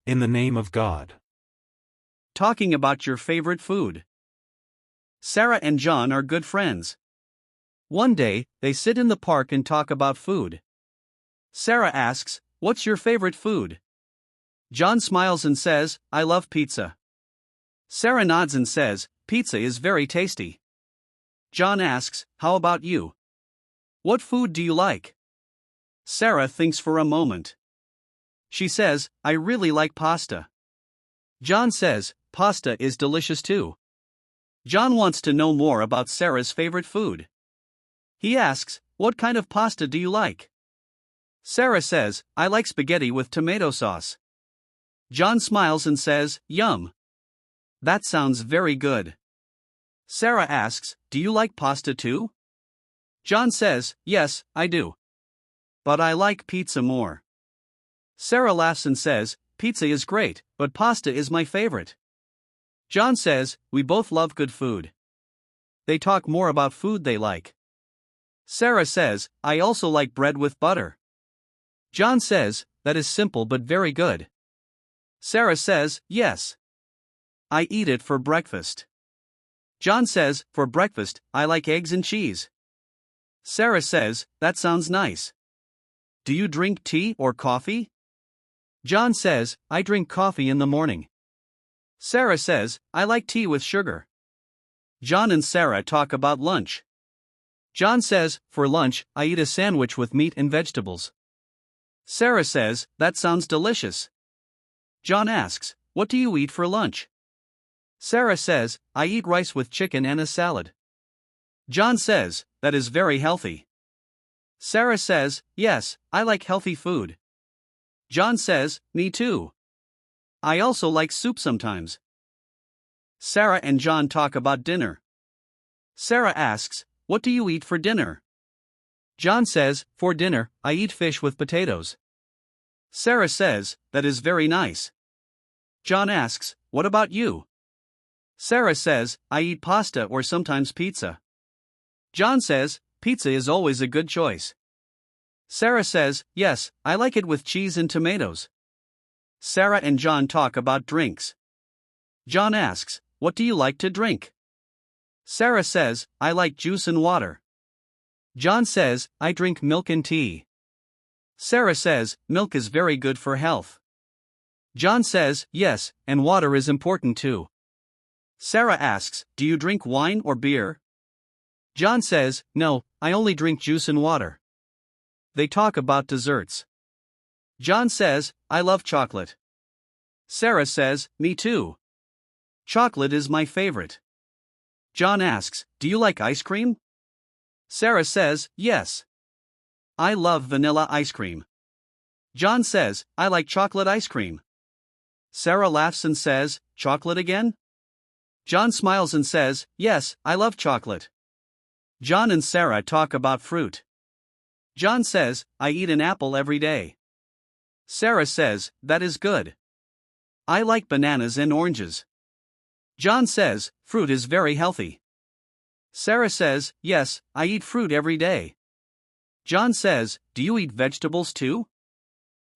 In the name of God. Talking about your favorite food. Sarah and John are good friends. One day, they sit in the park and talk about food. Sarah asks, "What's your favorite food?" John smiles and says, "I love pizza." Sarah nods and says, "Pizza is very tasty." John asks, "How about you? What food do you like?" Sarah thinks for a moment. She says, "I really like pasta." John says, "Pasta is delicious too." John wants to know more about Sarah's favorite food. He asks, "What kind of pasta do you like?" Sarah says, "I like spaghetti with tomato sauce." John smiles and says, "Yum. That sounds very good." Sarah asks, "Do you like pasta too?" John says, "Yes, I do. But I like pizza more." Sarah laughs and says, "Pizza is great, but pasta is my favorite." John says, "We both love good food." They talk more about food they like. Sarah says, "I also like bread with butter." John says, "That is simple but very good." Sarah says, "Yes. I eat it for breakfast." John says, "For breakfast, I like eggs and cheese." Sarah says, "That sounds nice. Do you drink tea or coffee?" John says, "I drink coffee in the morning." Sarah says, "I like tea with sugar." John and Sarah talk about lunch. John says, "For lunch, I eat a sandwich with meat and vegetables." Sarah says, "That sounds delicious." John asks, "What do you eat for lunch?" Sarah says, "I eat rice with chicken and a salad." John says, "That is very healthy." Sarah says, "Yes, I like healthy food." John says, "Me too. I also like soup sometimes." Sarah and John talk about dinner. Sarah asks, "What do you eat for dinner?" John says, "For dinner, I eat fish with potatoes." Sarah says, "That is very nice." John asks, "What about you?" Sarah says, "I eat pasta or sometimes pizza." John says, "Pizza is always a good choice." Sarah says, "Yes, I like it with cheese and tomatoes." Sarah and John talk about drinks. John asks, "What do you like to drink?" Sarah says, "I like juice and water." John says, "I drink milk and tea." Sarah says, "Milk is very good for health." John says, "Yes, and water is important too." Sarah asks, "Do you drink wine or beer?" John says, "No, I only drink juice and water." They talk about desserts. John says, "I love chocolate." Sarah says, "Me too. Chocolate is my favorite." John asks, "Do you like ice cream?" Sarah says, "Yes. I love vanilla ice cream." John says, "I like chocolate ice cream." Sarah laughs and says, "Chocolate again?" John smiles and says, "Yes, I love chocolate." John and Sarah talk about fruit. John says, "I eat an apple every day." Sarah says, "That is good. I like bananas and oranges." John says, "Fruit is very healthy." Sarah says, "Yes, I eat fruit every day." John says, "Do you eat vegetables too?"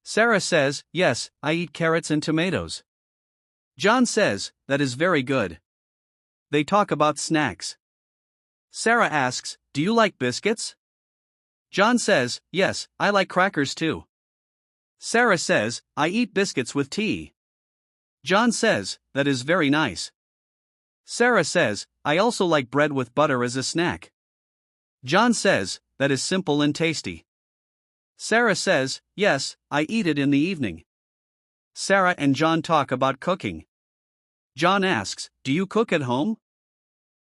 Sarah says, "Yes, I eat carrots and tomatoes." John says, "That is very good." They talk about snacks. Sarah asks, "Do you like biscuits?" John says, "Yes, I like crackers too." Sarah says, "I eat biscuits with tea." John says, "That is very nice." Sarah says, "I also like bread with butter as a snack." John says, "That is simple and tasty." Sarah says, "Yes, I eat it in the evening." Sarah and John talk about cooking. John asks, "Do you cook at home?"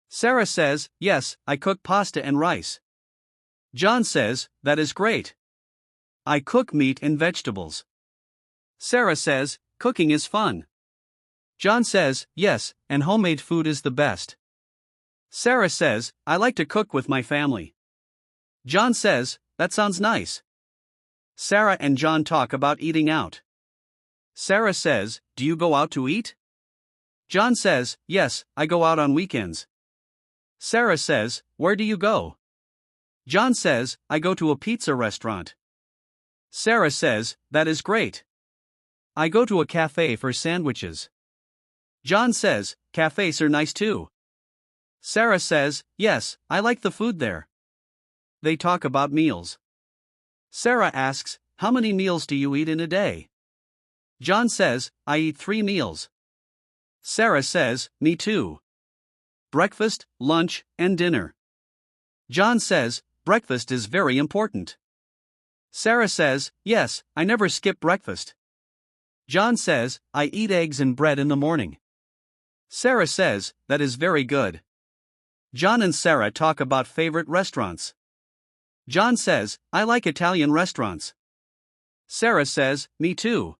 Sarah says, "Yes, I cook pasta and rice." John says, "That is great. I cook meat and vegetables." Sarah says, "Cooking is fun." John says, "Yes, and homemade food is the best." Sarah says, "I like to cook with my family." John says, "That sounds nice." Sarah and John talk about eating out. Sarah says, "Do you go out to eat?" John says, "Yes, I go out on weekends." Sarah says, "Where do you go?" John says, "I go to a pizza restaurant." Sarah says, "That is great. I go to a cafe for sandwiches. John says, cafes are nice too. Sarah says, yes, I like the food there. They talk about meals. Sarah asks, how many meals do you eat in a day? John says, I eat 3 meals. Sarah says, me too. Breakfast, lunch, and dinner. John says, breakfast is very important. Sarah says, yes, I never skip breakfast. John says, I eat eggs and bread in the morning. Sarah says, that is very good. John and Sarah talk about favorite restaurants. John says, I like Italian restaurants. Sarah says, me too.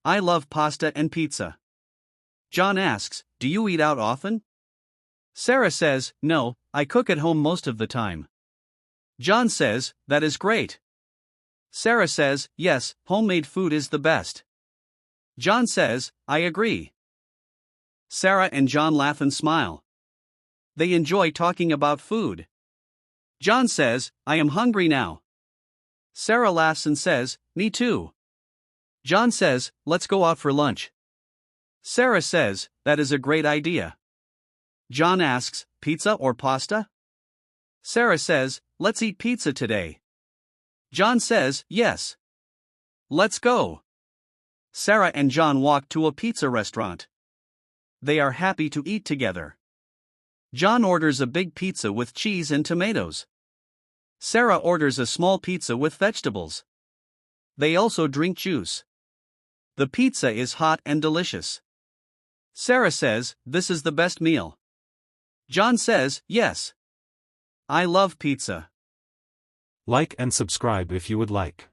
I love pasta and pizza. John asks, do you eat out often? Sarah says, no, I cook at home most of the time. John says, that is great. Sarah says, yes, homemade food is the best. John says, I agree. Sarah and John laugh and smile. They enjoy talking about food. John says, I am hungry now. Sarah laughs and says, me too. John says, let's go out for lunch. Sarah says, that is a great idea. John asks, pizza or pasta? Sarah says, let's eat pizza today. John says, yes. Let's go. Sarah and John walk to a pizza restaurant. They are happy to eat together. John orders a big pizza with cheese and tomatoes. Sarah orders a small pizza with vegetables. They also drink juice. The pizza is hot and delicious. Sarah says, this is the best meal. John says, yes. I love pizza. Like and subscribe if you would like.